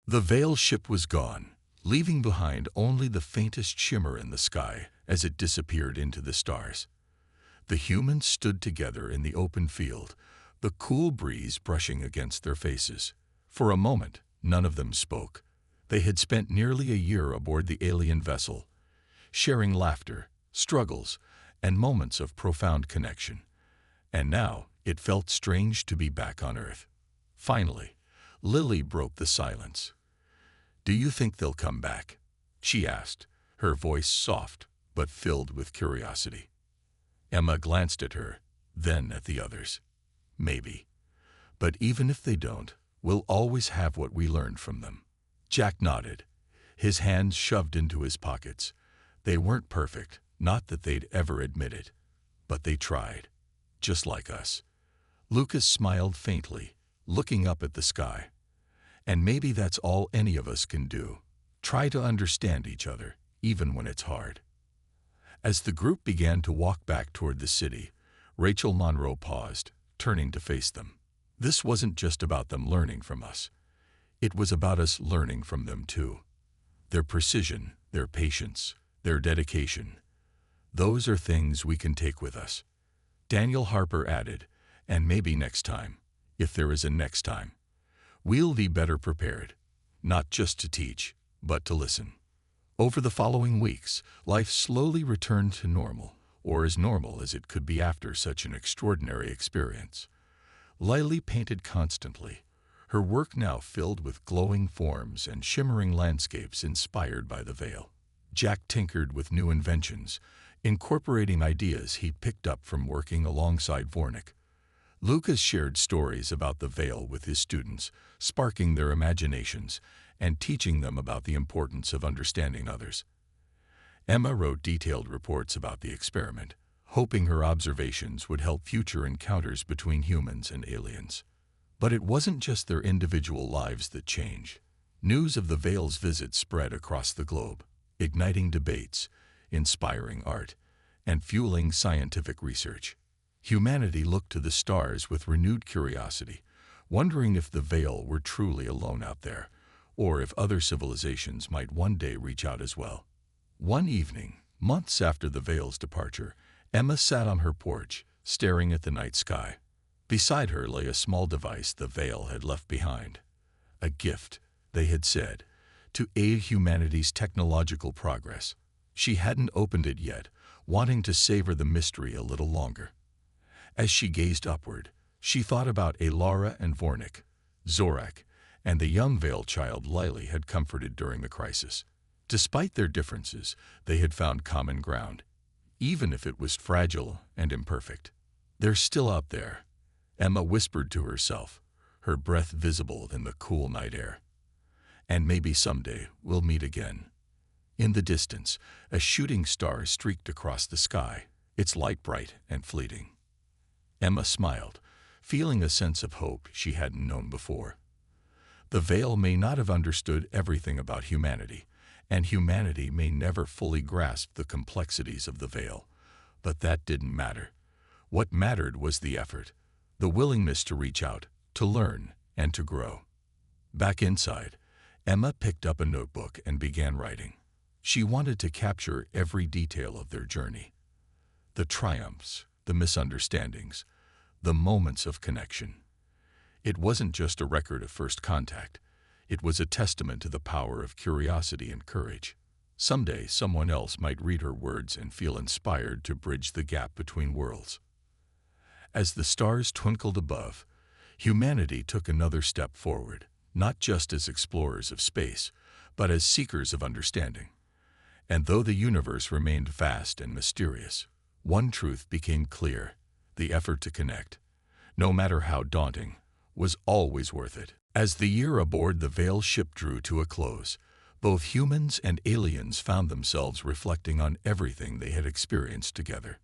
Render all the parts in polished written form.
The Veil ship was gone, leaving behind only the faintest shimmer in the sky as it disappeared into the stars. The humans stood together in the open field, the cool breeze brushing against their faces. For a moment, none of them spoke. They had spent nearly a year aboard the alien vessel, sharing laughter, struggles, and moments of profound connection. And now, it felt strange to be back on Earth. Finally, Lily broke the silence. "Do you think they'll come back?" she asked, her voice soft but filled with curiosity. Emma glanced at her, then at the others. "Maybe. But even if they don't, we'll always have what we learned from them." Jack nodded, his hands shoved into his pockets. They weren't perfect, not that they'd ever admit it, but they tried, just like us. Lucas smiled faintly, looking up at the sky. And maybe that's all any of us can do. Try to understand each other, even when it's hard. As the group began to walk back toward the city, Rachel Monroe paused, turning to face them. This wasn't just about them learning from us. It was about us learning from them too. Their precision, their patience, their dedication. Those are things we can take with us. Daniel Harper added, and maybe next time, if there is a next time, we'll be better prepared, not just to teach, but to listen. Over the following weeks, life slowly returned to normal, or as normal as it could be after such an extraordinary experience. Lily painted constantly, her work now filled with glowing forms and shimmering landscapes inspired by the Veil. Jack tinkered with new inventions, incorporating ideas he'd picked up from working alongside Vornik. Lucas shared stories about the Veil with his students, sparking their imaginations and teaching them about the importance of understanding others. Emma wrote detailed reports about the experiment, hoping her observations would help future encounters between humans and aliens. But it wasn't just their individual lives that changed. News of the Veil's visit spread across the globe, igniting debates, inspiring art, and fueling scientific research. Humanity looked to the stars with renewed curiosity, wondering if the Veil were truly alone out there, or if other civilizations might one day reach out as well. One evening, months after the Veil's departure, Emma sat on her porch, staring at the night sky. Beside her lay a small device the Veil had left behind. A gift, they had said, to aid humanity's technological progress. She hadn't opened it yet, wanting to savor the mystery a little longer. As she gazed upward, she thought about Alara and Vornik, Zorak, and the young Veil child Lily had comforted during the crisis. Despite their differences, they had found common ground, even if it was fragile and imperfect. "They're still out there," Emma whispered to herself, her breath visible in the cool night air. "And maybe someday we'll meet again." In the distance, a shooting star streaked across the sky, its light bright and fleeting. Emma smiled, feeling a sense of hope she hadn't known before. The Veil may not have understood everything about humanity, and humanity may never fully grasp the complexities of the Veil, but that didn't matter. What mattered was the effort, the willingness to reach out, to learn, and to grow. Back inside, Emma picked up a notebook and began writing. She wanted to capture every detail of their journey. The triumphs, the misunderstandings, the moments of connection. It wasn't just a record of first contact. It was a testament to the power of curiosity and courage. Someday, someone else might read her words and feel inspired to bridge the gap between worlds. As the stars twinkled above, humanity took another step forward, not just as explorers of space, but as seekers of understanding. And though the universe remained vast and mysterious, one truth became clear: the effort to connect, no matter how daunting, was always worth it. As the year aboard the Veil ship drew to a close, both humans and aliens found themselves reflecting on everything they had experienced together.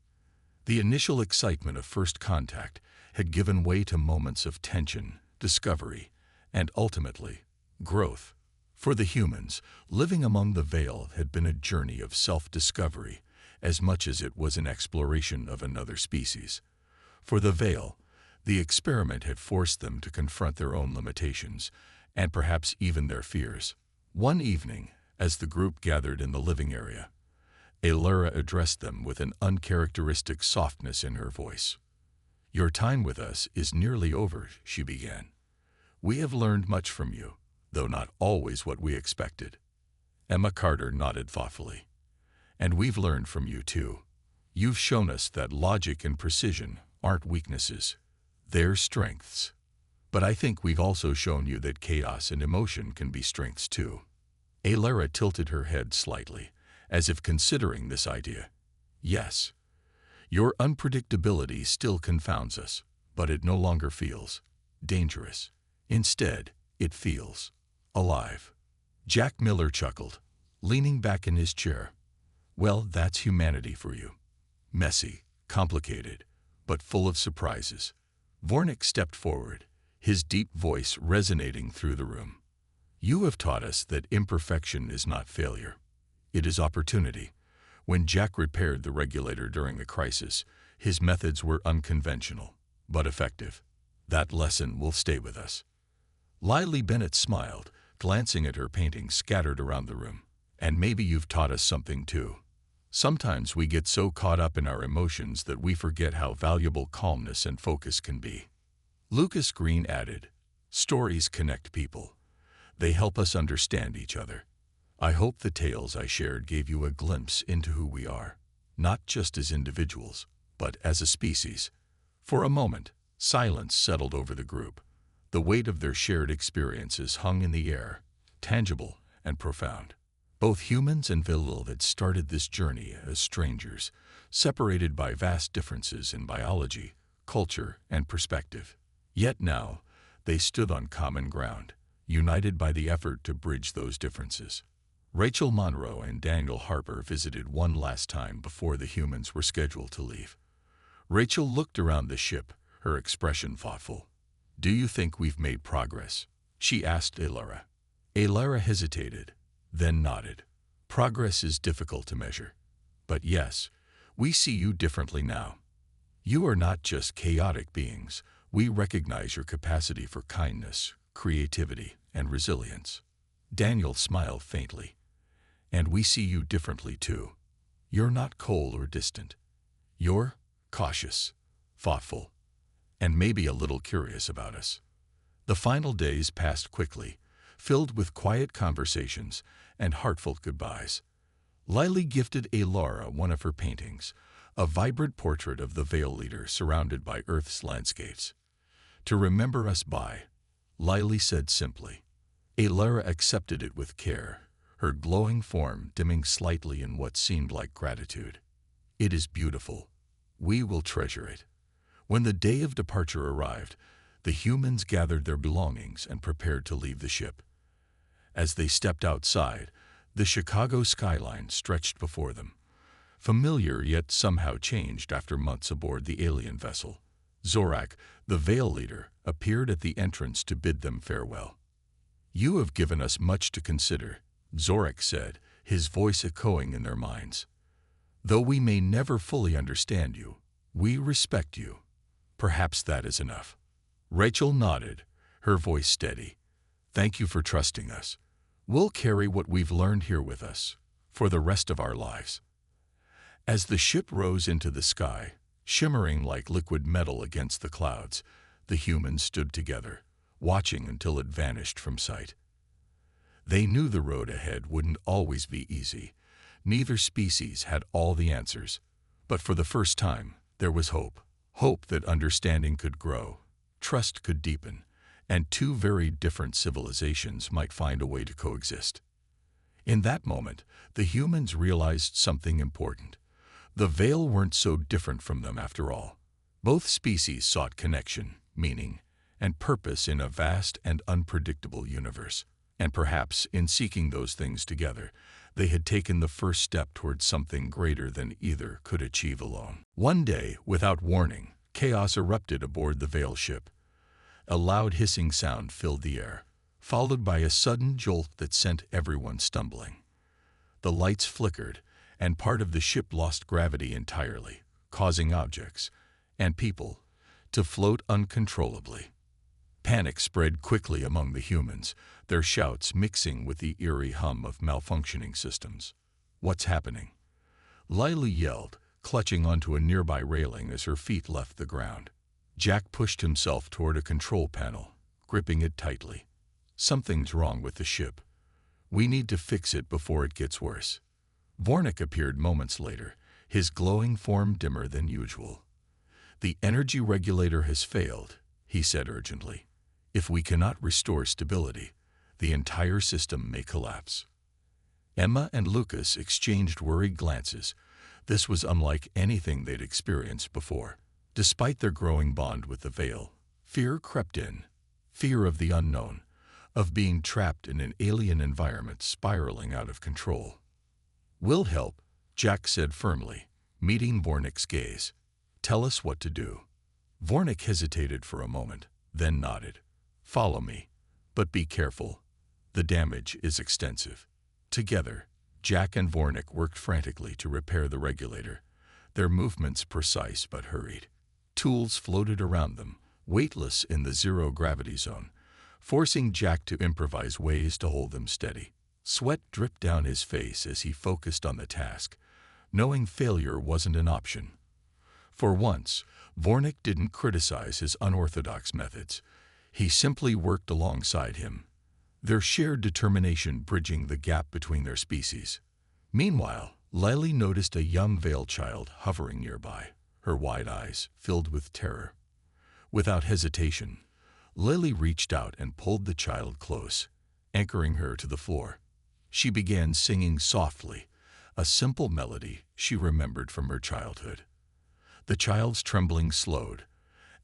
The initial excitement of first contact had given way to moments of tension, discovery, and ultimately, growth. For the humans, living among the Veil had been a journey of self-discovery as much as it was an exploration of another species. For the Veil, the experiment had forced them to confront their own limitations and perhaps even their fears. One evening, as the group gathered in the living area, Alara addressed them with an uncharacteristic softness in her voice. "Your time with us is nearly over," she began. "We have learned much from you, though not always what we expected." Emma Carter nodded thoughtfully. "And we've learned from you too. You've shown us that logic and precision aren't weaknesses, they're strengths. But I think we've also shown you that chaos and emotion can be strengths too." Alara tilted her head slightly, as if considering this idea. "Yes, your unpredictability still confounds us, but it no longer feels dangerous. Instead, it feels alive." Jack Miller chuckled, leaning back in his chair. "Well, that's humanity for you. Messy, complicated, but full of surprises." Vornik stepped forward, his deep voice resonating through the room. "You have taught us that imperfection is not failure. It is opportunity." When Jack repaired the regulator during the crisis, his methods were unconventional, but effective. That lesson will stay with us. Lily Bennett smiled, glancing at her paintings scattered around the room. "And maybe you've taught us something too. Sometimes we get so caught up in our emotions that we forget how valuable calmness and focus can be." Lucas Green added, "Stories connect people. They help us understand each other. I hope the tales I shared gave you a glimpse into who we are, not just as individuals, but as a species." For a moment, silence settled over the group. The weight of their shared experiences hung in the air, tangible and profound. Both humans and Vilil had started this journey as strangers, separated by vast differences in biology, culture, and perspective. Yet now, they stood on common ground, united by the effort to bridge those differences. Rachel Monroe and Daniel Harper visited one last time before the humans were scheduled to leave. Rachel looked around the ship, her expression thoughtful. "Do you think we've made progress?" she asked Alara. Alara hesitated, then nodded. "Progress is difficult to measure. But yes, we see you differently now. You are not just chaotic beings. We recognize your capacity for kindness, creativity, and resilience." Daniel smiled faintly. "And we see you differently too. You're not cold or distant. You're cautious, thoughtful, and maybe a little curious about us." The final days passed quickly, filled with quiet conversations and heartfelt goodbyes. Lily gifted Alara one of her paintings, a vibrant portrait of the Veil Leader surrounded by Earth's landscapes. "To remember us by," Lily said simply. Alara accepted it with care, her glowing form dimming slightly in what seemed like gratitude. "It is beautiful. We will treasure it." When the day of departure arrived, the humans gathered their belongings and prepared to leave the ship. As they stepped outside, the Chicago skyline stretched before them, familiar yet somehow changed after months aboard the alien vessel. Zorak, the Veil Leader, appeared at the entrance to bid them farewell. "You have given us much to consider," Zorak said, his voice echoing in their minds. "Though we may never fully understand you, we respect you. Perhaps that is enough." Rachel nodded, her voice steady. "Thank you for trusting us. We'll carry what we've learned here with us for the rest of our lives." As the ship rose into the sky, shimmering like liquid metal against the clouds, the humans stood together, watching until it vanished from sight. They knew the road ahead wouldn't always be easy. Neither species had all the answers. But for the first time, there was hope. Hope that understanding could grow, trust could deepen, and two very different civilizations might find a way to coexist. In that moment, the humans realized something important. The Veil weren't so different from them after all. Both species sought connection, meaning, and purpose in a vast and unpredictable universe. And perhaps, in seeking those things together, they had taken the first step towards something greater than either could achieve alone. One day, without warning, chaos erupted aboard the Veil ship. A loud hissing sound filled the air, followed by a sudden jolt that sent everyone stumbling. The lights flickered, and part of the ship lost gravity entirely, causing objects and people to float uncontrollably. Panic spread quickly among the humans, their shouts mixing with the eerie hum of malfunctioning systems. "What's happening?" Lily yelled, clutching onto a nearby railing as her feet left the ground. Jack pushed himself toward a control panel, gripping it tightly. "Something's wrong with the ship. We need to fix it before it gets worse." Vornik appeared moments later, his glowing form dimmer than usual. "The energy regulator has failed," he said urgently. "If we cannot restore stability, the entire system may collapse." Emma and Lucas exchanged worried glances. This was unlike anything they'd experienced before. Despite their growing bond with the Veil, fear crept in. Fear of the unknown, of being trapped in an alien environment spiraling out of control. "We'll help," Jack said firmly, meeting Vornik's gaze. "Tell us what to do." Vornik hesitated for a moment, then nodded. "Follow me, but be careful. The damage is extensive." Together, Jack and Vornik worked frantically to repair the regulator, their movements precise but hurried. Tools floated around them, weightless in the zero-gravity zone, forcing Jack to improvise ways to hold them steady. Sweat dripped down his face as he focused on the task, knowing failure wasn't an option. For once, Vornik didn't criticize his unorthodox methods. He simply worked alongside him, their shared determination bridging the gap between their species. Meanwhile, Lily noticed a young Veil child hovering nearby, her wide eyes filled with terror. Without hesitation, Lily reached out and pulled the child close, anchoring her to the floor. She began singing softly, a simple melody she remembered from her childhood. The child's trembling slowed,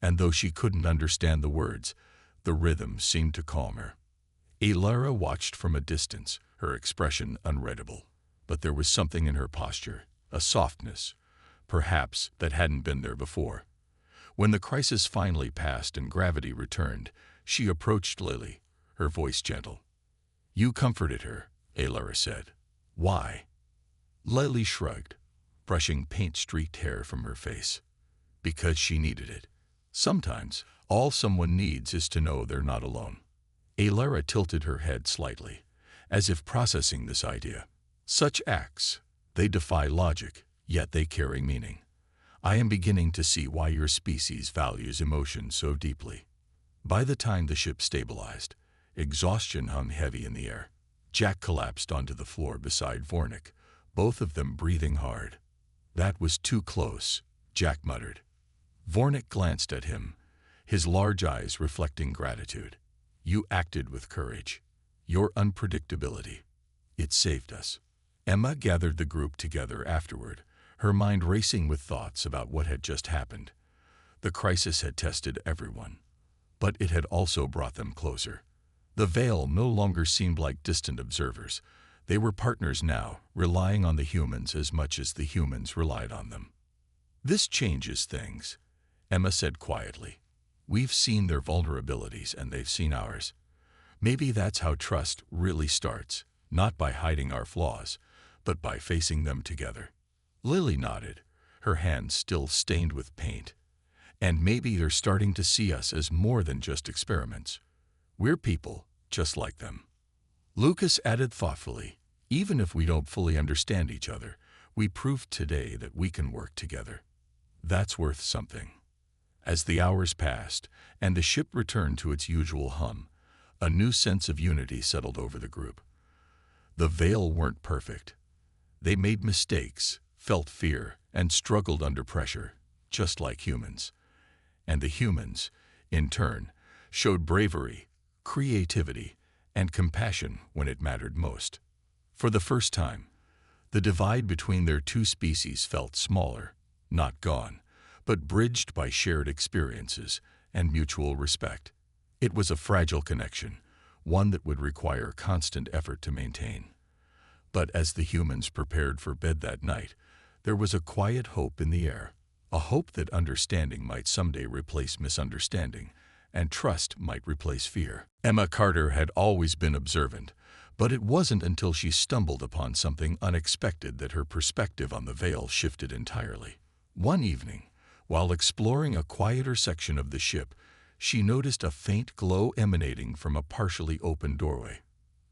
and though she couldn't understand the words, the rhythm seemed to calm her. Alara watched from a distance, her expression unreadable, but there was something in her posture, a softness, perhaps, that hadn't been there before. When the crisis finally passed and gravity returned, she approached Lily, her voice gentle. "You comforted her," Alara said. "Why?" Lily shrugged, brushing paint-streaked hair from her face. "Because she needed it. Sometimes, all someone needs is to know they're not alone." Alara tilted her head slightly, as if processing this idea. "Such acts, they defy logic, yet they carry meaning. I am beginning to see why your species values emotion so deeply." By the time the ship stabilized, exhaustion hung heavy in the air. Jack collapsed onto the floor beside Vornik, both of them breathing hard. "That was too close," Jack muttered. Vornik glanced at him, his large eyes reflecting gratitude. "You acted with courage. Your unpredictability. It saved us." Emma gathered the group together afterward, her mind racing with thoughts about what had just happened. The crisis had tested everyone, but it had also brought them closer. The Veil no longer seemed like distant observers. They were partners now, relying on the humans as much as the humans relied on them. "This changes things," Emma said quietly. "We've seen their vulnerabilities and they've seen ours. Maybe that's how trust really starts, not by hiding our flaws, but by facing them together." Lily nodded, her hands still stained with paint. "And maybe they're starting to see us as more than just experiments. We're people, just like them." Lucas added thoughtfully, "Even if we don't fully understand each other, we proved today that we can work together. That's worth something." As the hours passed and the ship returned to its usual hum, a new sense of unity settled over the group. The Veil weren't perfect. They made mistakes, felt fear, and struggled under pressure, just like humans. And the humans, in turn, showed bravery, creativity, and compassion when it mattered most. For the first time, the divide between their two species felt smaller, not gone, but bridged by shared experiences and mutual respect. It was a fragile connection, one that would require constant effort to maintain. But as the humans prepared for bed that night, there was a quiet hope in the air, a hope that understanding might someday replace misunderstanding, and trust might replace fear. Emma Carter had always been observant, but it wasn't until she stumbled upon something unexpected that her perspective on the Veil shifted entirely. One evening, while exploring a quieter section of the ship, she noticed a faint glow emanating from a partially open doorway.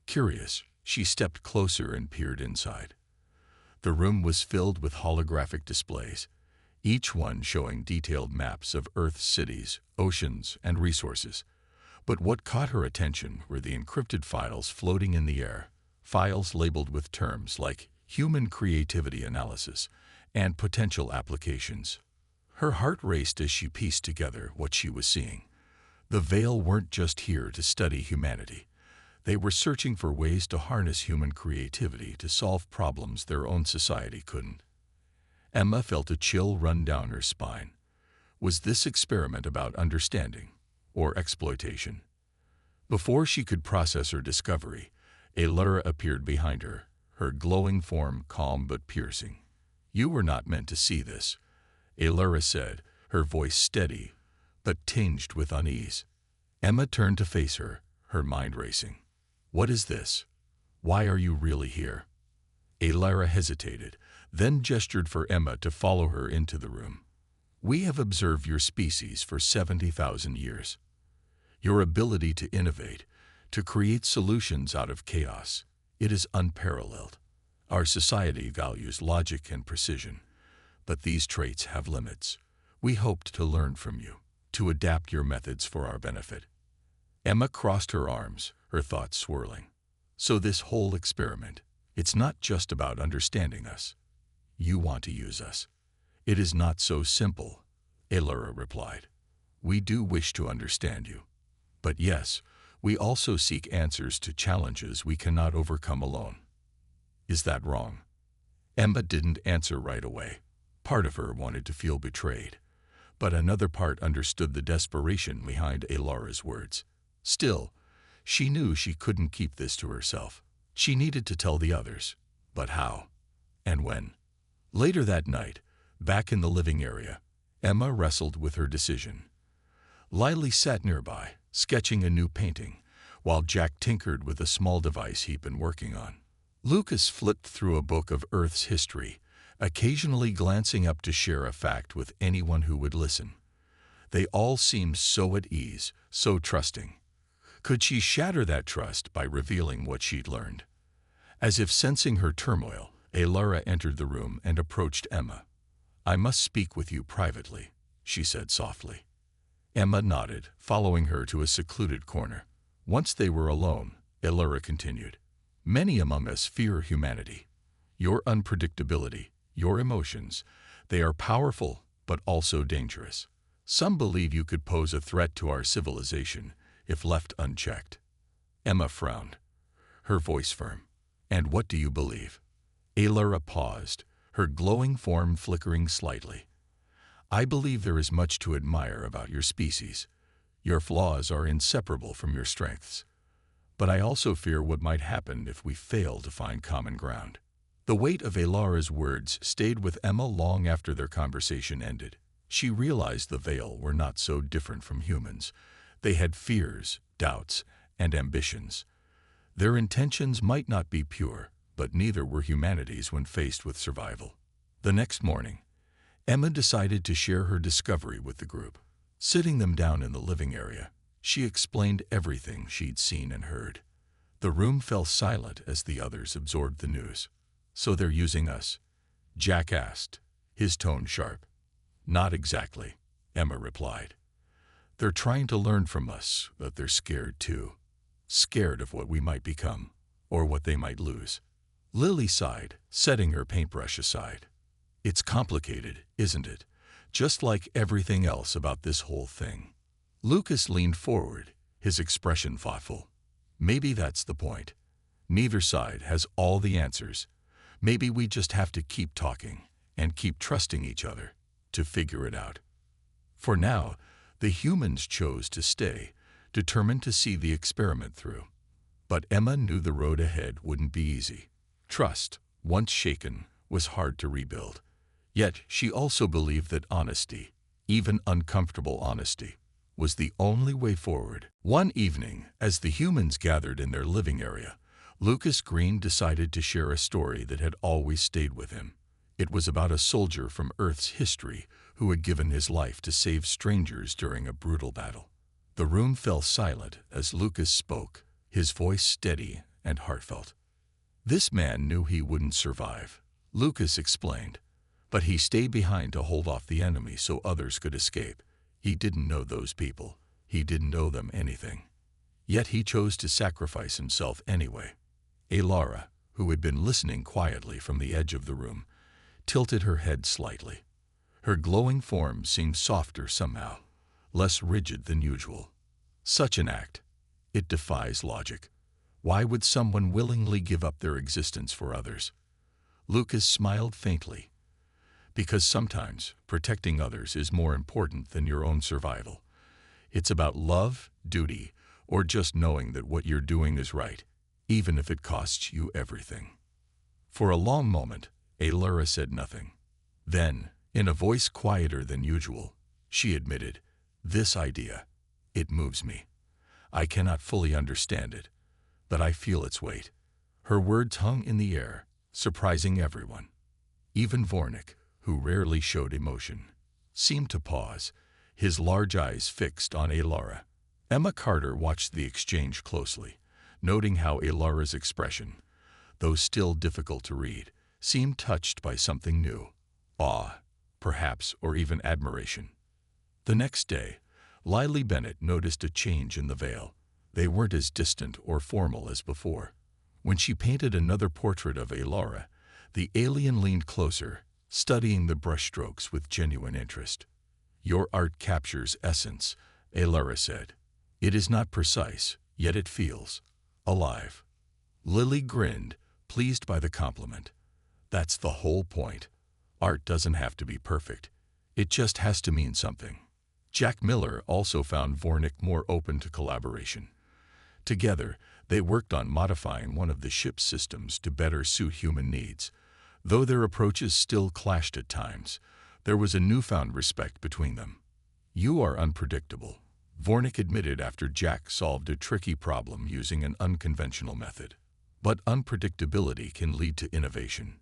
Curious, she stepped closer and peered inside. The room was filled with holographic displays, each one showing detailed maps of Earth's cities, oceans, and resources. But what caught her attention were the encrypted files floating in the air, files labeled with terms like human creativity analysis and potential applications. Her heart raced as she pieced together what she was seeing. The Veil weren't just here to study humanity. They were searching for ways to harness human creativity to solve problems their own society couldn't. Emma felt a chill run down her spine. Was this experiment about understanding or exploitation? Before she could process her discovery, Allura appeared behind her, her glowing form calm but piercing. "You were not meant to see this," Allura said, her voice steady but tinged with unease. Emma turned to face her, her mind racing. "What is this? Why are you really here?" Allura hesitated, then gestured for Emma to follow her into the room. "We have observed your species for 70,000 years. Your ability to innovate, to create solutions out of chaos, it is unparalleled. Our society values logic and precision, but these traits have limits. We hoped to learn from you, to adapt your methods for our benefit." Emma crossed her arms, her thoughts swirling. "So this whole experiment, it's not just about understanding us. You want to use us." "It is not so simple," Allura replied. "We do wish to understand you. But yes, we also seek answers to challenges we cannot overcome alone." "Is that wrong?" Emma didn't answer right away. Part of her wanted to feel betrayed, but another part understood the desperation behind Allura's words. Still, she knew she couldn't keep this to herself. She needed to tell the others. But how? And when? Later that night, back in the living area, Emma wrestled with her decision. Lily sat nearby, sketching a new painting, while Jack tinkered with a small device he'd been working on. Lucas flipped through a book of Earth's history, occasionally glancing up to share a fact with anyone who would listen. They all seemed so at ease, so trusting. Could she shatter that trust by revealing what she'd learned? As if sensing her turmoil, Allura entered the room and approached Emma. "I must speak with you privately," she said softly. Emma nodded, following her to a secluded corner. Once they were alone, Allura continued. "Many among us fear humanity. Your unpredictability, your emotions, they are powerful but also dangerous. Some believe you could pose a threat to our civilization if left unchecked." Emma frowned, her voice firm. "And what do you believe?" Allura paused, her glowing form flickering slightly. "I believe there is much to admire about your species. Your flaws are inseparable from your strengths. But I also fear what might happen if we fail to find common ground." The weight of Allura's words stayed with Emma long after their conversation ended. She realized the Veil were not so different from humans. They had fears, doubts, and ambitions. Their intentions might not be pure, but neither were humanity's when faced with survival. The next morning, Emma decided to share her discovery with the group. Sitting them down in the living area, she explained everything she'd seen and heard. The room fell silent as the others absorbed the news. "So they're using us?" Jack asked, his tone sharp. "Not exactly," Emma replied. "They're trying to learn from us, but they're scared too. Scared of what we might become, or what they might lose." Lily sighed, setting her paintbrush aside. "It's complicated, isn't it? Just like everything else about this whole thing." Lucas leaned forward, his expression thoughtful. "Maybe that's the point. Neither side has all the answers. Maybe we just have to keep talking and keep trusting each other to figure it out." For now, the humans chose to stay, determined to see the experiment through. But Emma knew the road ahead wouldn't be easy. Trust, once shaken, was hard to rebuild. Yet she also believed that honesty, even uncomfortable honesty, was the only way forward. One evening, as the humans gathered in their living area, Lucas Green decided to share a story that had always stayed with him. It was about a soldier from Earth's history who had given his life to save strangers during a brutal battle. The room fell silent as Lucas spoke, his voice steady and heartfelt. This man knew he wouldn't survive, Lucas explained, but he stayed behind to hold off the enemy so others could escape. He didn't know those people. He didn't owe them anything. Yet he chose to sacrifice himself anyway. Alara, who had been listening quietly from the edge of the room, tilted her head slightly. Her glowing form seemed softer somehow, less rigid than usual. Such an act, it defies logic. Why would someone willingly give up their existence for others? Lucas smiled faintly. Because sometimes protecting others is more important than your own survival. It's about love, duty, or just knowing that what you're doing is right, even if it costs you everything. For a long moment, Alara said nothing. Then, in a voice quieter than usual, she admitted, "This idea, it moves me. I cannot fully understand it, but I feel its weight." Her words hung in the air, surprising everyone. Even Vornik, who rarely showed emotion, seemed to pause, his large eyes fixed on Alara. Emma Carter watched the exchange closely, noting how Alara's expression, though still difficult to read, seemed touched by something new. Awe, perhaps, or even admiration. The next day, Lily Bennett noticed a change in the veil. They weren't as distant or formal as before. When she painted another portrait of Alara, the alien leaned closer, studying the brushstrokes with genuine interest. "Your art captures essence," Alara said. "It is not precise, yet it feels alive." Lily grinned, pleased by the compliment. "That's the whole point. Art doesn't have to be perfect. It just has to mean something." Jack Miller also found Vornik more open to collaboration. Together, they worked on modifying one of the ship's systems to better suit human needs. Though their approaches still clashed at times, there was a newfound respect between them. "You are unpredictable," Vornik admitted after Jack solved a tricky problem using an unconventional method. But unpredictability can lead to innovation.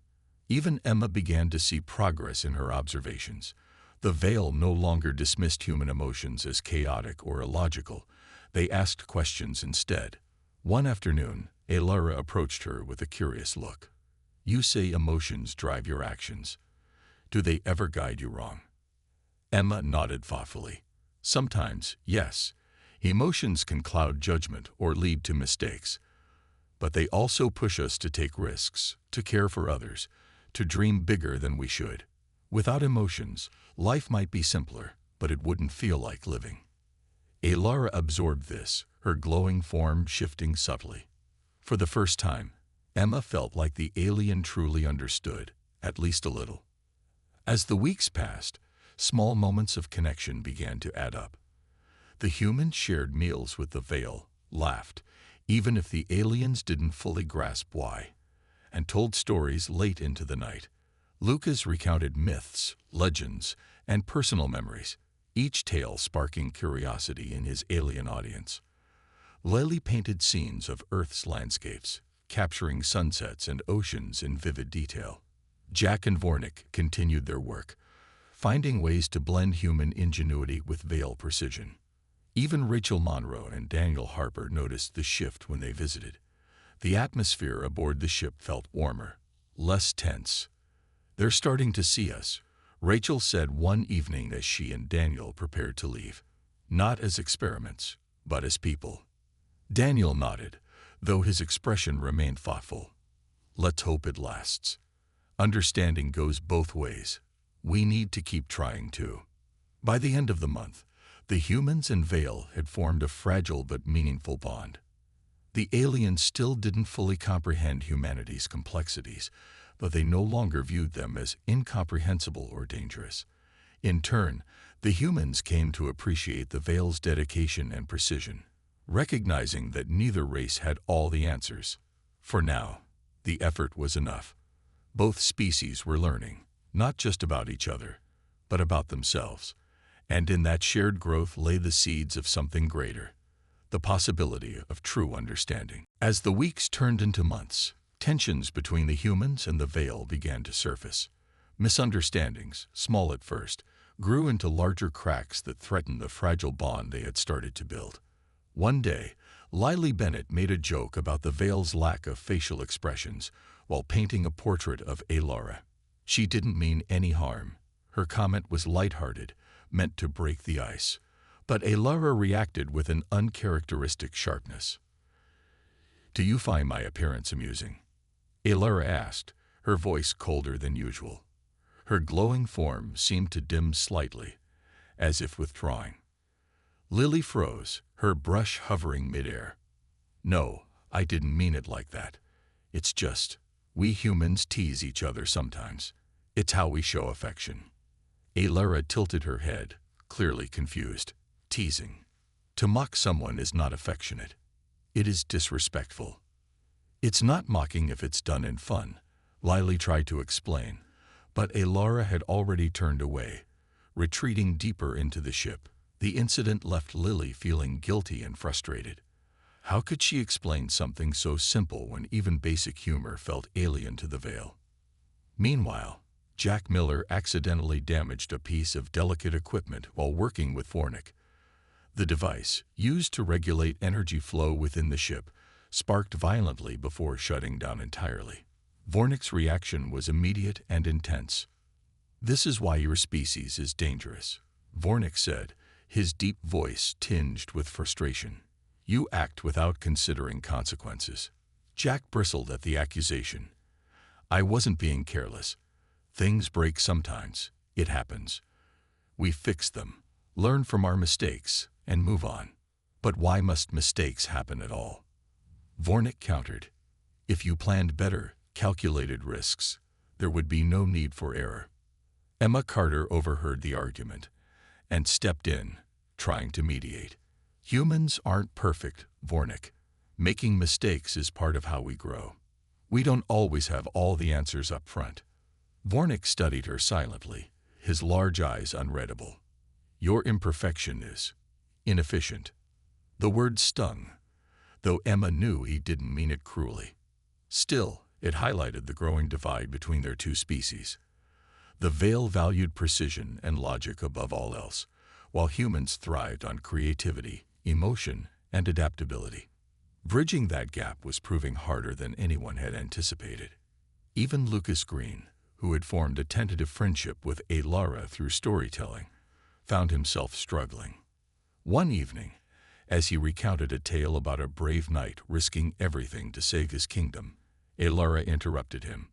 Even Emma began to see progress in her observations. The veil no longer dismissed human emotions as chaotic or illogical. They asked questions instead. One afternoon, Alara approached her with a curious look. "You say emotions drive your actions. Do they ever guide you wrong?" Emma nodded thoughtfully. "Sometimes, yes. Emotions can cloud judgment or lead to mistakes. But they also push us to take risks, to care for others, to dream bigger than we should. Without emotions, life might be simpler, but it wouldn't feel like living." Alara absorbed this, her glowing form shifting subtly. For the first time, Emma felt like the alien truly understood, at least a little. As the weeks passed, small moments of connection began to add up. The humans shared meals with the Veil, laughed, even if the aliens didn't fully grasp why, and told stories late into the night. Lucas recounted myths, legends, and personal memories, each tale sparking curiosity in his alien audience. Lily painted scenes of Earth's landscapes, capturing sunsets and oceans in vivid detail. Jack and Vornik continued their work, finding ways to blend human ingenuity with Veil precision. Even Rachel Monroe and Daniel Harper noticed the shift when they visited. The atmosphere aboard the ship felt warmer, less tense. "They're starting to see us," Rachel said one evening as she and Daniel prepared to leave. "Not as experiments, but as people." Daniel nodded, though his expression remained thoughtful. "Let's hope it lasts. Understanding goes both ways. We need to keep trying too." By the end of the month, the humans and Veil had formed a fragile but meaningful bond. The aliens still didn't fully comprehend humanity's complexities, but they no longer viewed them as incomprehensible or dangerous. In turn, the humans came to appreciate the Veil's dedication and precision, recognizing that neither race had all the answers. For now, the effort was enough. Both species were learning, not just about each other, but about themselves. And in that shared growth lay the seeds of something greater, the possibility of true understanding. As the weeks turned into months, tensions between the humans and the Veil began to surface. Misunderstandings, small at first, grew into larger cracks that threatened the fragile bond they had started to build. One day, Lily Bennett made a joke about the Veil's lack of facial expressions while painting a portrait of Alara. She didn't mean any harm. Her comment was lighthearted, meant to break the ice. But Alara reacted with an uncharacteristic sharpness. "Do you find my appearance amusing?" Alara asked, her voice colder than usual. Her glowing form seemed to dim slightly, as if withdrawing. Lily froze, her brush hovering midair. "No, I didn't mean it like that. It's just, we humans tease each other sometimes. It's how we show affection." Alara tilted her head, clearly confused. Teasing. To mock someone is not affectionate. It is disrespectful. "It's not mocking if it's done in fun," Lily tried to explain, but Alara had already turned away, retreating deeper into the ship. The incident left Lily feeling guilty and frustrated. How could she explain something so simple when even basic humor felt alien to the Veil? Meanwhile, Jack Miller accidentally damaged a piece of delicate equipment while working with Fornick. The device, used to regulate energy flow within the ship, sparked violently before shutting down entirely. Vornick's reaction was immediate and intense. "This is why your species is dangerous," Vornick said, his deep voice tinged with frustration. "You act without considering consequences." Jack bristled at the accusation. "I wasn't being careless. Things break sometimes. It happens. We fix them, learn from our mistakes, and move on. But why must mistakes happen at all?" Vornick countered. "If you planned better, calculated risks, there would be no need for error." Emma Carter overheard the argument and stepped in, trying to mediate. "Humans aren't perfect, Vornick. Making mistakes is part of how we grow. We don't always have all the answers up front." Vornick studied her silently, his large eyes unreadable. "Your imperfection is inefficient." The word stung, though Emma knew he didn't mean it cruelly. Still, it highlighted the growing divide between their two species. The Veil valued precision and logic above all else, while humans thrived on creativity, emotion, and adaptability. Bridging that gap was proving harder than anyone had anticipated. Even Lucas Green, who had formed a tentative friendship with Alara through storytelling, found himself struggling. One evening, as he recounted a tale about a brave knight risking everything to save his kingdom, Alara interrupted him.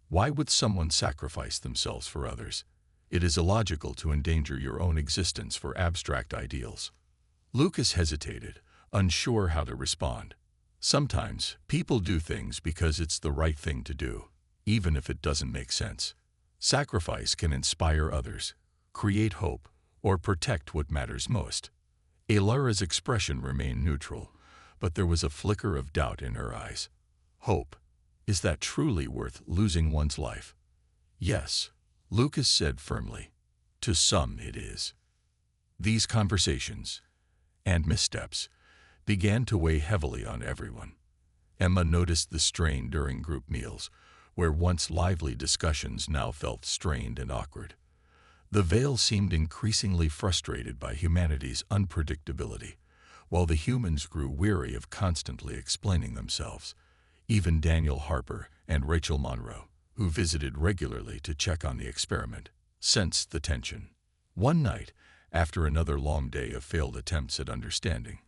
"Why would someone sacrifice themselves for others? It is illogical to endanger your own existence for abstract ideals." Lucas hesitated, unsure how to respond. Sometimes, people do things because it's the right thing to do, even if it doesn't make sense. Sacrifice can inspire others, create hope, or protect what matters most. Alara's expression remained neutral, but there was a flicker of doubt in her eyes. "Hope. Is that truly worth losing one's life?" "Yes," Lucas said firmly. "To some it is." These conversations, and missteps, began to weigh heavily on everyone. Emma noticed the strain during group meals, where once lively discussions now felt strained and awkward. The Veil seemed increasingly frustrated by humanity's unpredictability, while the humans grew weary of constantly explaining themselves. Even Daniel Harper and Rachel Monroe, who visited regularly to check on the experiment, sensed the tension. One night, after another long day of failed attempts at understanding,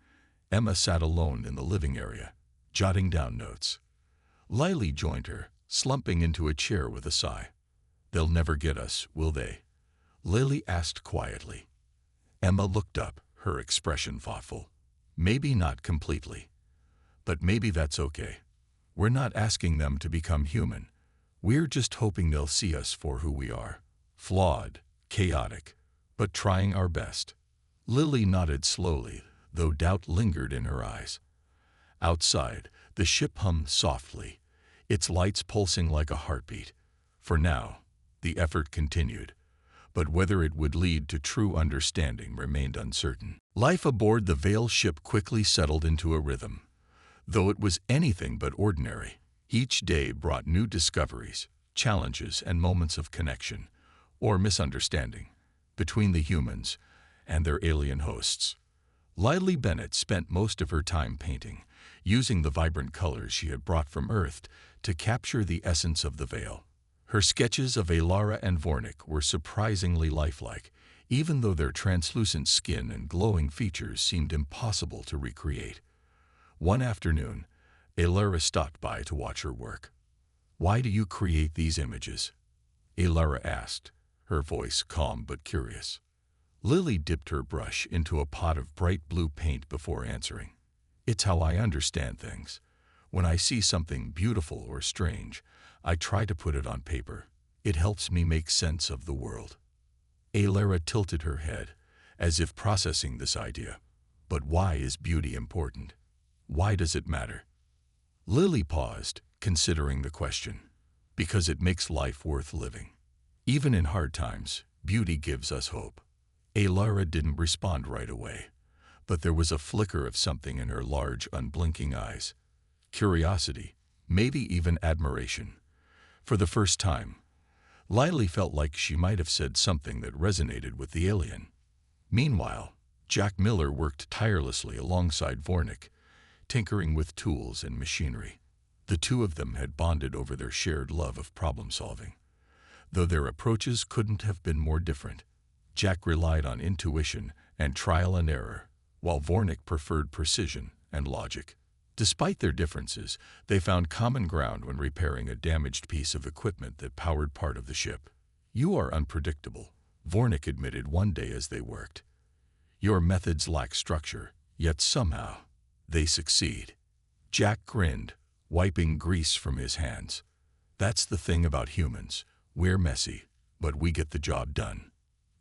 Emma sat alone in the living area, jotting down notes. Lily joined her, slumping into a chair with a sigh. "They'll never get us, will they?" Lily asked quietly. Emma looked up, her expression thoughtful. "Maybe not completely. But maybe that's okay. We're not asking them to become human. We're just hoping they'll see us for who we are. Flawed, chaotic, but trying our best." Lily nodded slowly, though doubt lingered in her eyes. Outside, the ship hummed softly, its lights pulsing like a heartbeat. For now, the effort continued, but whether it would lead to true understanding remained uncertain. Life aboard the Veil ship quickly settled into a rhythm. Though it was anything but ordinary, each day brought new discoveries, challenges, and moments of connection, or misunderstanding. between the humans and their alien hosts. Lily Bennett spent most of her time painting, using the vibrant colors she had brought from Earth to capture the essence of the Veil. Her sketches of Alara and Vornik were surprisingly lifelike, even though their translucent skin and glowing features seemed impossible to recreate. One afternoon, Alara stopped by to watch her work. "Why do you create these images?" Alara asked, her voice calm but curious. Lily dipped her brush into a pot of bright blue paint before answering. "It's how I understand things. When I see something beautiful or strange, I try to put it on paper. It helps me make sense of the world." Alara tilted her head, as if processing this idea. "But why is beauty important? Why does it matter?" Lily paused, considering the question. "Because it makes life worth living. Even in hard times, beauty gives us hope." Alara didn't respond right away, but there was a flicker of something in her large, unblinking eyes. Curiosity, maybe even admiration. For the first time, Lily felt like she might have said something that resonated with the alien. Meanwhile, Jack Miller worked tirelessly alongside Vornik, tinkering with tools and machinery. The two of them had bonded over their shared love of problem-solving. Though their approaches couldn't have been more different, Jack relied on intuition and trial and error, while Vornik preferred precision and logic. Despite their differences, they found common ground when repairing a damaged piece of equipment that powered part of the ship. "You are unpredictable," Vornik admitted one day as they worked. "Your methods lack structure, yet somehow they succeed." Jack grinned, wiping grease from his hands. "That's the thing about humans. We're messy, but we get the job done."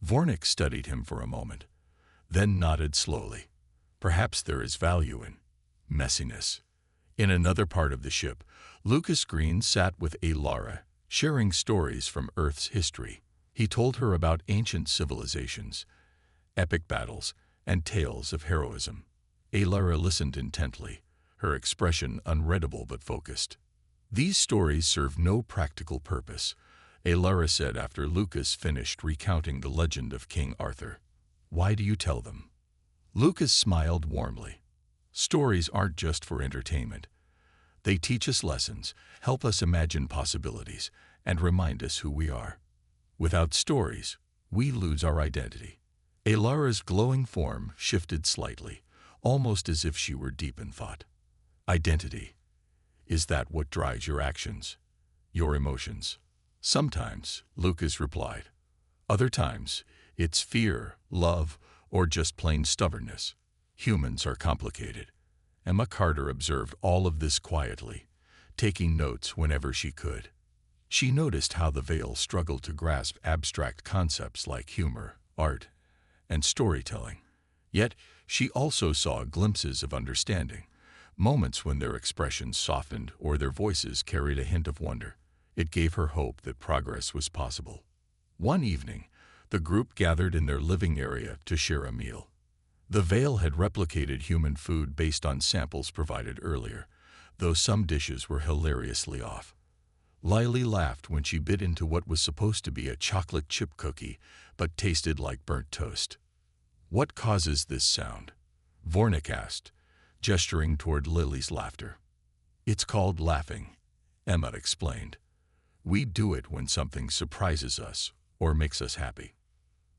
Vornik studied him for a moment, then nodded slowly. "Perhaps there is value in messiness." In another part of the ship, Lucas Green sat with Alara, sharing stories from Earth's history. He told her about ancient civilizations, epic battles, and tales of heroism. Alara listened intently, her expression unreadable but focused. "These stories serve no practical purpose," Alara said after Lucas finished recounting the legend of King Arthur. "Why do you tell them?" Lucas smiled warmly. "Stories aren't just for entertainment. They teach us lessons, help us imagine possibilities, and remind us who we are. Without stories, we lose our identity." Alara's glowing form shifted slightly, almost as if she were deep in thought. "Identity. Is that what drives your actions? Your emotions?" "Sometimes," Lucas replied. "Other times, it's fear, love, or just plain stubbornness. Humans are complicated." Emma Carter observed all of this quietly, taking notes whenever she could. She noticed how the Veil struggled to grasp abstract concepts like humor, art, and storytelling. Yet, she also saw glimpses of understanding, moments when their expressions softened or their voices carried a hint of wonder. It gave her hope that progress was possible. One evening, the group gathered in their living area to share a meal. The Veil had replicated human food based on samples provided earlier, though some dishes were hilariously off. Lily laughed when she bit into what was supposed to be a chocolate chip cookie, but tasted like burnt toast. "What causes this sound?" Vornik asked, gesturing toward Lily's laughter. "It's called laughing," Emma explained. "We do it when something surprises us or makes us happy."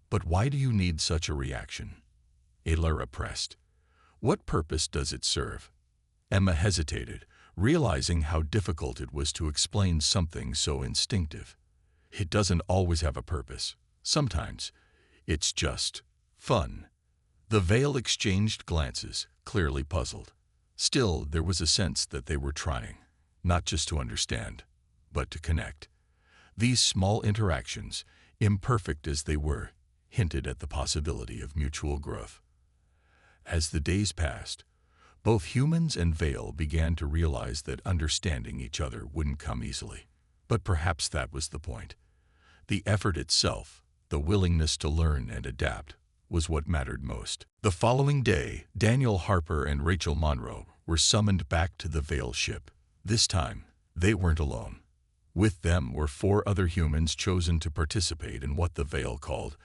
"But why do you need such a reaction?" Alara pressed. "What purpose does it serve?" Emma hesitated, realizing how difficult it was to explain something so instinctive. "It doesn't always have a purpose. Sometimes it's just fun." The Veil exchanged glances, clearly puzzled. Still, there was a sense that they were trying, not just to understand, but to connect. These small interactions, imperfect as they were, hinted at the possibility of mutual growth. As the days passed, both humans and Veil began to realize that understanding each other wouldn't come easily. But perhaps that was the point. The effort itself, the willingness to learn and adapt, was what mattered most. The following day, Daniel Harper and Rachel Monroe were summoned back to the Veil ship. This time, they weren't alone. With them were 4 other humans chosen to participate in what the Veil called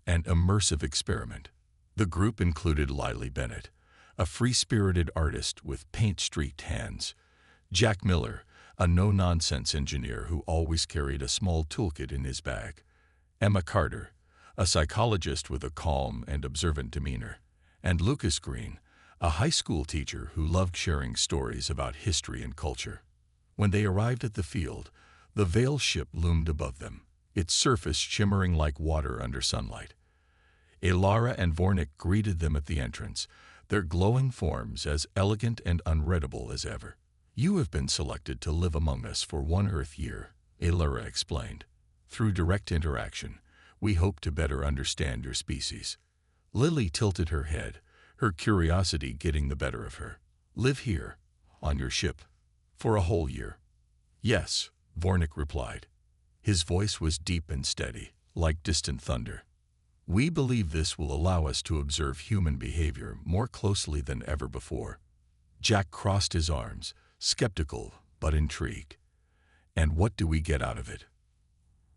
an immersive experiment. The group included Lily Bennett, a free-spirited artist with paint-streaked hands, Jack Miller, a no-nonsense engineer who always carried a small toolkit in his bag, Emma Carter, a psychologist with a calm and observant demeanor, and Lucas Green, a high school teacher who loved sharing stories about history and culture. When they arrived at the field, the Veil ship loomed above them, its surface shimmering like water under sunlight. Elara and Vornik greeted them at the entrance, their glowing forms as elegant and unreadable as ever. "You have been selected to live among us for one Earth year," Elara explained. "Through direct interaction, we hope to better understand your species." Lily tilted her head, her curiosity getting the better of her. "Live here, on your ship, for a whole year?" "Yes," Vornik replied. His voice was deep and steady, like distant thunder. "We believe this will allow us to observe human behavior more closely than ever before." Jack crossed his arms, skeptical but intrigued. "And what do we get out of it?"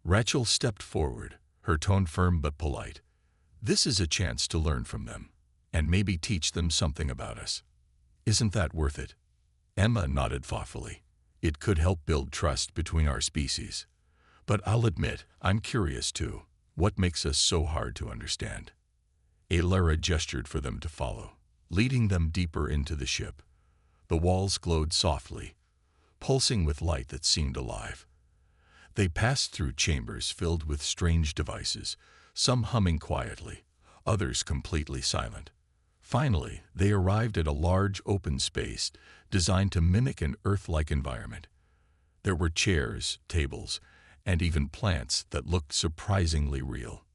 Rachel stepped forward, her tone firm but polite. "This is a chance to learn from them, and maybe teach them something about us. Isn't that worth it?" Emma nodded thoughtfully. "It could help build trust between our species. But I'll admit, I'm curious too. What makes us so hard to understand?" Elara gestured for them to follow, leading them deeper into the ship. The walls glowed softly, pulsing with light that seemed alive. They passed through chambers filled with strange devices, some humming quietly, others completely silent. Finally, they arrived at a large open space designed to mimic an Earth-like environment. There were chairs, tables, and even plants that looked surprisingly real.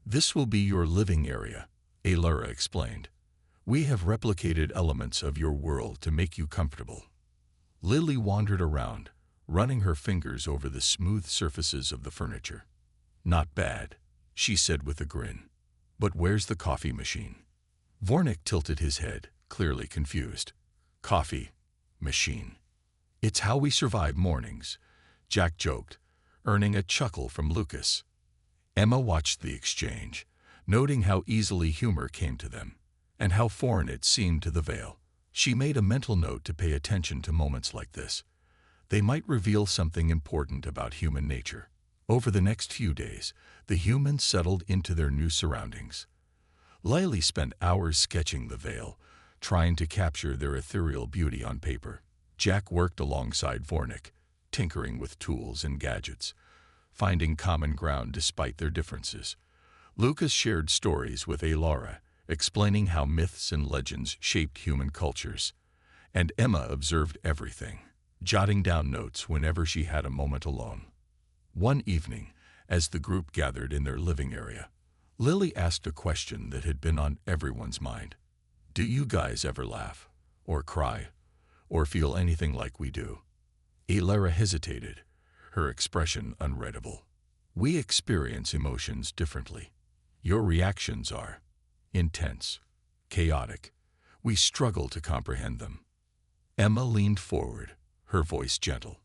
"This will be your living area," Elara explained. "We have replicated elements of your world to make you comfortable." Lily wandered around, running her fingers over the smooth surfaces of the furniture. "Not bad," she said with a grin. "But where's the coffee machine?" Vornik tilted his head, clearly confused. "Coffee machine. It's how we survive mornings," Jack joked, earning a chuckle from Lucas. Emma watched the exchange, noting how easily humor came to them, and how foreign it seemed to the Veil. She made a mental note to pay attention to moments like this. They might reveal something important about human nature. Over the next few days, the humans settled into their new surroundings. Lily spent hours sketching the Veil, trying to capture their ethereal beauty on paper. Jack worked alongside Vornik, tinkering with tools and gadgets, finding common ground despite their differences. Lucas shared stories with Elara, explaining how myths and legends shaped human cultures. And Emma observed everything, jotting down notes whenever she had a moment alone. One evening, as the group gathered in their living area, Lily asked a question that had been on everyone's mind. "Do you guys ever laugh, or cry, or feel anything like we do?" Elara hesitated, her expression unreadable. "We experience emotions differently. Your reactions are intense, chaotic. We struggle to comprehend them." Emma leaned forward, her voice gentle.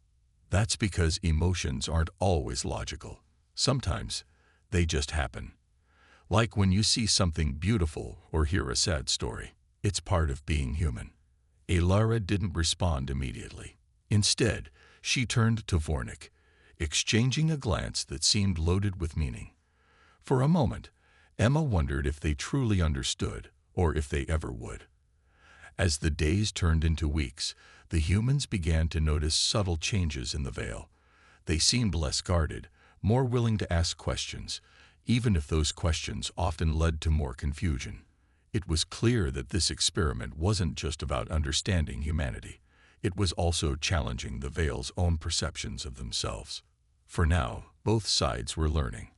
"That's because emotions aren't always logical. Sometimes they just happen. Like when you see something beautiful or hear a sad story. It's part of being human." Elara didn't respond immediately. Instead, she turned to Vornik, exchanging a glance that seemed loaded with meaning. For a moment, Emma wondered if they truly understood, or if they ever would. As the days turned into weeks, the humans began to notice subtle changes in the Veil. They seemed less guarded, more willing to ask questions, even if those questions often led to more confusion. It was clear that this experiment wasn't just about understanding humanity. It was also challenging the Veil's own perceptions of themselves. For now, both sides were learning,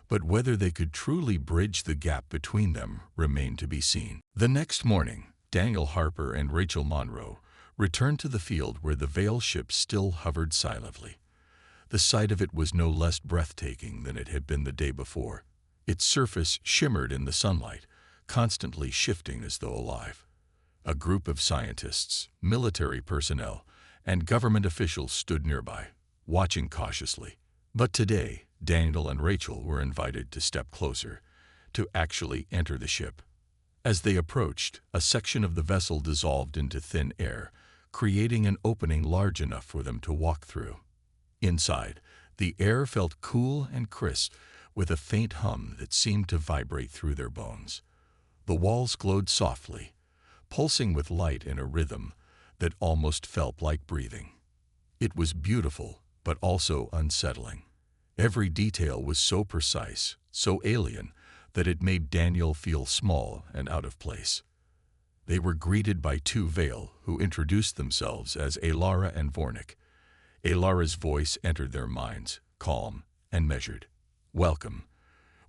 but whether they could truly bridge the gap between them remained to be seen. The next morning, Daniel Harper and Rachel Monroe returned to the field where the Veil ship still hovered silently. The sight of it was no less breathtaking than it had been the day before. Its surface shimmered in the sunlight, constantly shifting as though alive. A group of scientists, military personnel, and government officials stood nearby, watching cautiously. But today, Daniel and Rachel were invited to step closer, to actually enter the ship. As they approached, a section of the vessel dissolved into thin air, creating an opening large enough for them to walk through. Inside, the air felt cool and crisp, with a faint hum that seemed to vibrate through their bones. The walls glowed softly, pulsing with light in a rhythm that almost felt like breathing. It was beautiful, but also unsettling. Every detail was so precise, so alien, that it made Daniel feel small and out of place. They were greeted by two Vale, who introduced themselves as Alara and Vornik. Alara's voice entered their minds, calm and measured. "Welcome.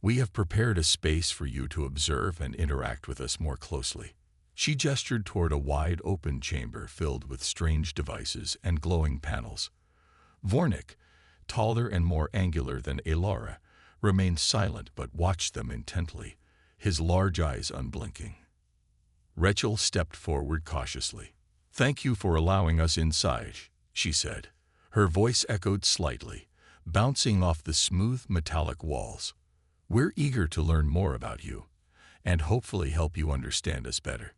We have prepared a space for you to observe and interact with us more closely." She gestured toward a wide open chamber filled with strange devices and glowing panels. Vornik, taller and more angular than Alara, remained silent but watched them intently, his large eyes unblinking. Rachel stepped forward cautiously. "Thank you for allowing us inside," she said. Her voice echoed slightly, bouncing off the smooth metallic walls. "We're eager to learn more about you, and hopefully help you understand us better."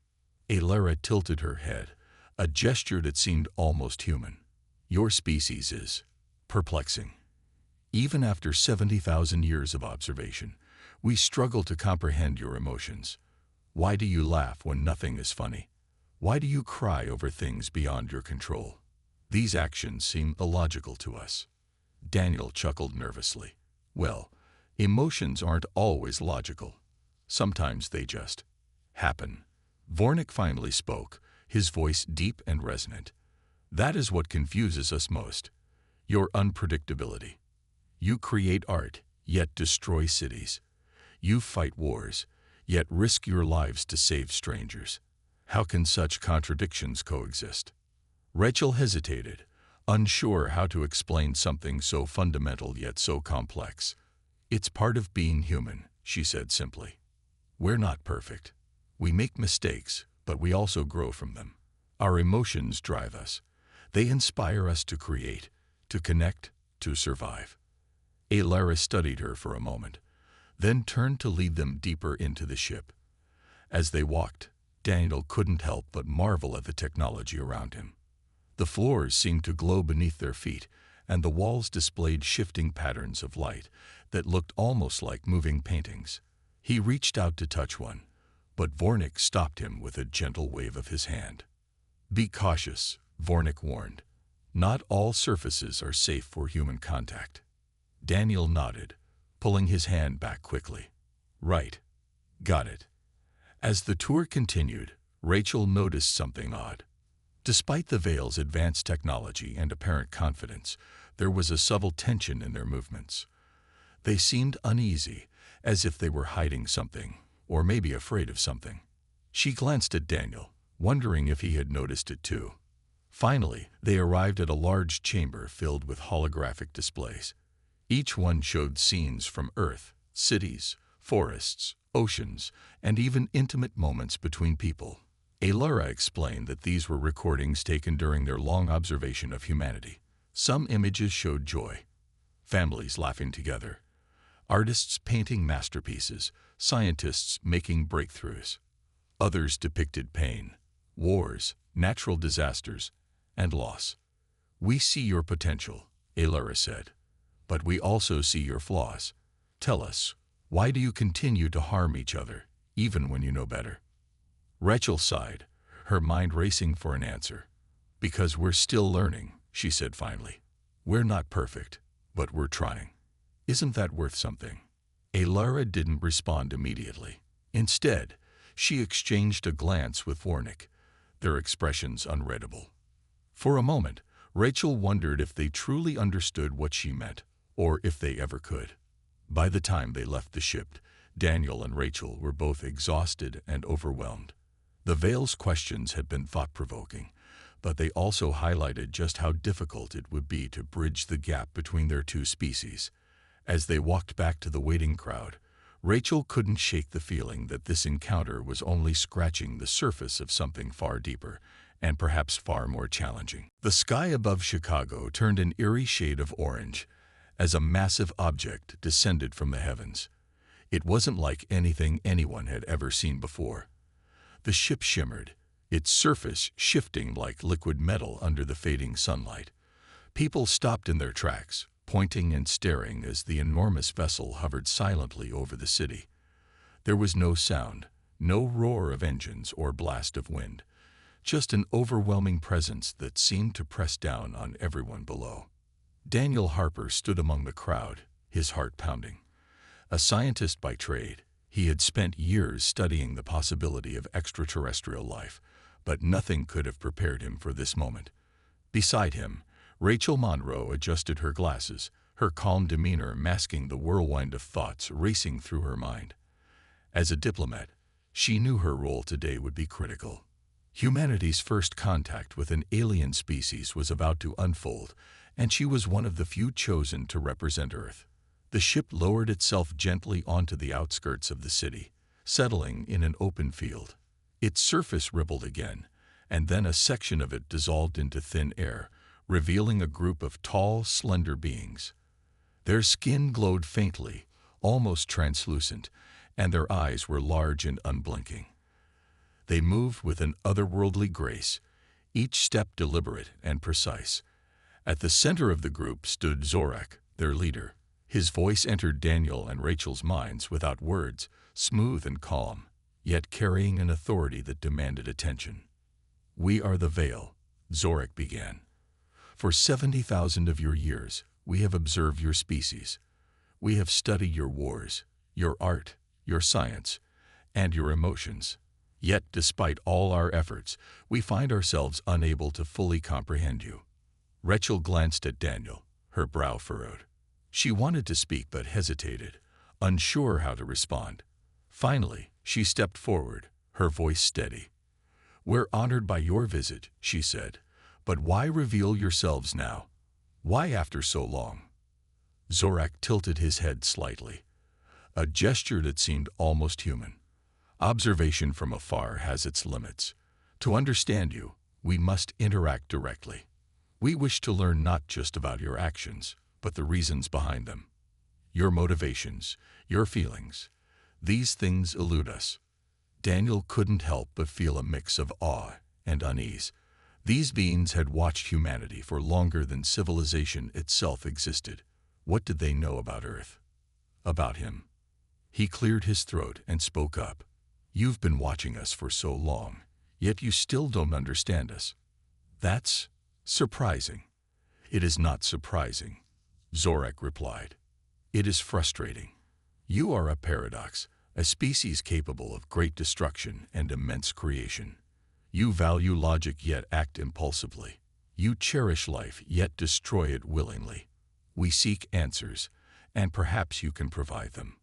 Alara tilted her head, a gesture that seemed almost human. "Your species is perplexing. Even after 70,000 years of observation, we struggle to comprehend your emotions. Why do you laugh when nothing is funny? Why do you cry over things beyond your control? These actions seem illogical to us." Daniel chuckled nervously. "Well, emotions aren't always logical. Sometimes they just happen." Vornik finally spoke, his voice deep and resonant. "That is what confuses us most. Your unpredictability. You create art, yet destroy cities. You fight wars, yet risk your lives to save strangers. How can such contradictions coexist?" Rachel hesitated, unsure how to explain something so fundamental yet so complex. "It's part of being human," she said simply. "We're not perfect. We make mistakes, but we also grow from them. Our emotions drive us. They inspire us to create, to connect, to survive." Alara studied her for a moment, then turned to lead them deeper into the ship. As they walked, Daniel couldn't help but marvel at the technology around him. The floors seemed to glow beneath their feet, and the walls displayed shifting patterns of light that looked almost like moving paintings. He reached out to touch one, but Vornik stopped him with a gentle wave of his hand. "Be cautious," Vornik warned. "Not all surfaces are safe for human contact." Daniel nodded, pulling his hand back quickly. "Right. Got it." As the tour continued, Rachel noticed something odd. Despite the Vale's advanced technology and apparent confidence, there was a subtle tension in their movements. They seemed uneasy, as if they were hiding something, or maybe afraid of something. She glanced at Daniel, wondering if he had noticed it too. Finally, they arrived at a large chamber filled with holographic displays. Each one showed scenes from Earth, cities, forests, oceans, and even intimate moments between people. Alara explained that these were recordings taken during their long observation of humanity. Some images showed joy, families laughing together, artists painting masterpieces, scientists making breakthroughs. Others depicted pain, wars, natural disasters, and loss. "We see your potential," Alara said, "but we also see your flaws. Tell us, why do you continue to harm each other, even when you know better?" Rachel sighed, her mind racing for an answer. "Because we're still learning," she said finally. "We're not perfect, but we're trying. Isn't that worth something?" Alara didn't respond immediately. Instead, she exchanged a glance with Vornik, their expressions unreadable. For a moment, Rachel wondered if they truly understood what she meant, or if they ever could. By the time they left the ship, Daniel and Rachel were both exhausted and overwhelmed. The Vale's questions had been thought-provoking, but they also highlighted just how difficult it would be to bridge the gap between their two species. As they walked back to the waiting crowd, Rachel couldn't shake the feeling that this encounter was only scratching the surface of something far deeper, and perhaps far more challenging. The sky above Chicago turned an eerie shade of orange as a massive object descended from the heavens. It wasn't like anything anyone had ever seen before. The ship shimmered, its surface shifting like liquid metal under the fading sunlight. People stopped in their tracks, pointing and staring as the enormous vessel hovered silently over the city. There was no sound, no roar of engines or blast of wind, just an overwhelming presence that seemed to press down on everyone below. Daniel Harper stood among the crowd, his heart pounding. A scientist by trade, he had spent years studying the possibility of extraterrestrial life, but nothing could have prepared him for this moment. Beside him, Rachel Monroe adjusted her glasses, her calm demeanor masking the whirlwind of thoughts racing through her mind. As a diplomat, she knew her role today would be critical. Humanity's first contact with an alien species was about to unfold, and she was one of the few chosen to represent Earth. The ship lowered itself gently onto the outskirts of the city, settling in an open field. Its surface rippled again, and then a section of it dissolved into thin air, revealing a group of tall, slender beings. Their skin glowed faintly, almost translucent, and their eyes were large and unblinking. They moved with an otherworldly grace, each step deliberate and precise. At the center of the group stood Zorak, their leader. His voice entered Daniel and Rachel's minds without words, smooth and calm, yet carrying an authority that demanded attention. "We are the Veil," Zorak began. "For 70,000 of your years, we have observed your species. We have studied your wars, your art, your science, and your emotions. Yet, despite all our efforts, we find ourselves unable to fully comprehend you." Rachel glanced at Daniel, her brow furrowed. She wanted to speak but hesitated, unsure how to respond. Finally, she stepped forward, her voice steady. "We're honored by your visit," she said, "but why reveal yourselves now? Why after so long?" Zorak tilted his head slightly, a gesture that seemed almost human. "Observation from afar has its limits. To understand you, we must interact directly. We wish to learn not just about your actions, but the reasons behind them. Your motivations, your feelings. These things elude us." Daniel couldn't help but feel a mix of awe and unease. These beings had watched humanity for longer than civilization itself existed. What did they know about Earth? About him? He cleared his throat and spoke up. "You've been watching us for so long, yet you still don't understand us. That's surprising." "It is not surprising," Zorak replied. "It is frustrating. You are a paradox, a species capable of great destruction and immense creation. You value logic yet act impulsively. You cherish life yet destroy it willingly. We seek answers, and perhaps you can provide them."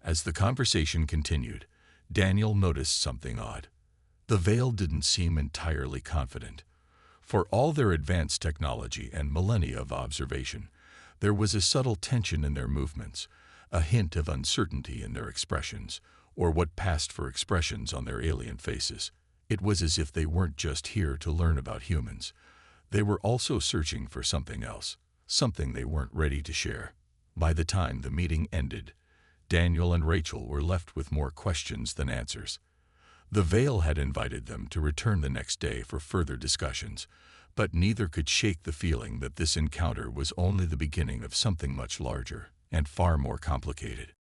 As the conversation continued, Daniel noticed something odd. The Veil didn't seem entirely confident. For all their advanced technology and millennia of observation, there was a subtle tension in their movements, a hint of uncertainty in their expressions, or what passed for expressions on their alien faces. It was as if they weren't just here to learn about humans. They were also searching for something else, something they weren't ready to share. By the time the meeting ended, Daniel and Rachel were left with more questions than answers. The Veil had invited them to return the next day for further discussions, but neither could shake the feeling that this encounter was only the beginning of something much larger and far more complicated.